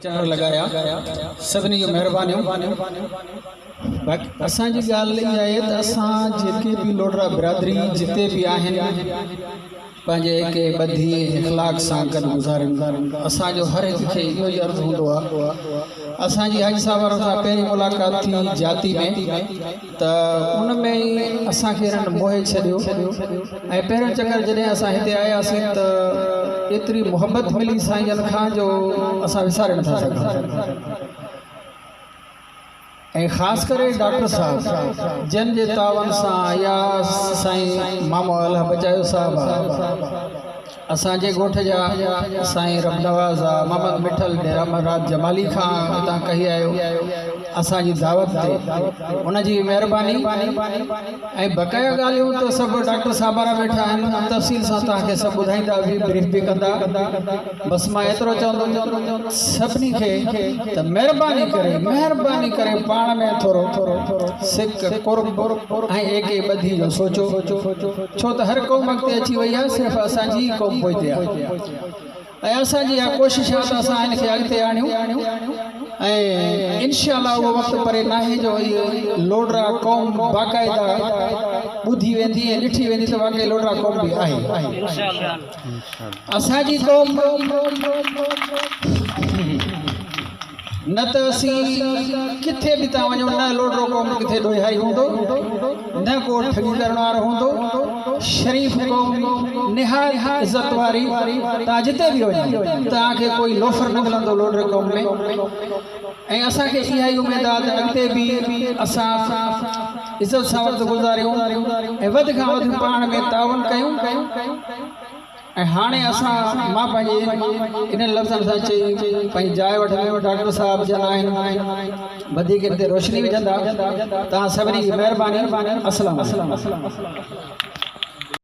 चार लगाया सभिनी जो महिरबानियूं। बाक़ी असांजी ॻाल्हि इहा आहे त असां जेके बि लोडरा बिरादरी जिते बि आहिनि पंहिंजे के ॿधी इख़लाक़ सां गॾु गुज़ारियूं। असांजो हर हिक खे इहो ई अर्ज़ु हूंदो आहे। असांजी हाजी साहब सां पहिरीं मुलाक़ात थी जाती में त उन में ई असांखे हिननि मोहे छॾियो ऐं पहिरियों चकर जॾहिं असां हिते आयासीं त एतिरी मुहबत मिली साईं जन खां जो असां विसारे नथा सघूं। ऐं ख़ासि करे डॉक्टर साहब जिन जे तावन सां या साईं मामो अल्लाह बचायो साहब असांजे ॻोठ जा साईं रबनवाज़ आहे मोहम्मद मिठल डेरामराज जमाली खां हितां कही आयो असांजी दावत ते उनजी महिरबानी ऐं बक़ाया ॻाल्हियूं त सभु डॉक्टर साहब वारा वेठा आहिनि तफ़सील सां तव्हांखे सभु ॿुधाईंदा बि ब्रीफ बि कंदा। बसि मां एतिरो चवंदुमि सभिनी खे त महिरबानी करे पाण में थोरो सिक कुर्ब ऐं एके ॿधी जो सोचो छो त हर क़ौम अॻिते अची वई आहे सिर्फ़ु असांजी क़ौम पोइते आहे ऐं असांजी इहा कोशिशि आहे त असां हिनखे अॻिते आणियूं ऐं इंशाअल्लाह उहो वक़्तु परे नाहे जो इहो लोडरा क़ौम बाक़ाइदा ॿुधी वेंदी ऐं ॾिठी वेंदी त वाक़ई लोडरा क़ौम बि आहे असांजी क़ौम। न त असीं किथे बि था वञूं न लोडरो क़ौम किथे ॾोहाई हूंदो न को ठगी करण वारो हूंदो शरीफ़ क़ौम निहायत इज़त वारी तव्हां जिते बि वञो तव्हांखे कोई लोफर न मिलंदो लोडरे क़ौम में। ऐं असांखे इहा ई उमेद आहे त अॻिते बि असां इज़त सां वक़्तु गुज़ारियूं ऐं वधि खां वधि पाण में ताउन कयूं। ऐं हाणे असां मां पंहिंजे इन लफ़्ज़नि सां चई पंहिंजी जाइ वठ में डॉक्टर साहब जन आहिनि वधीक हिते रोशनी विझंदा। तव्हां सभिनी जी महिरबानी। अस्सलाम।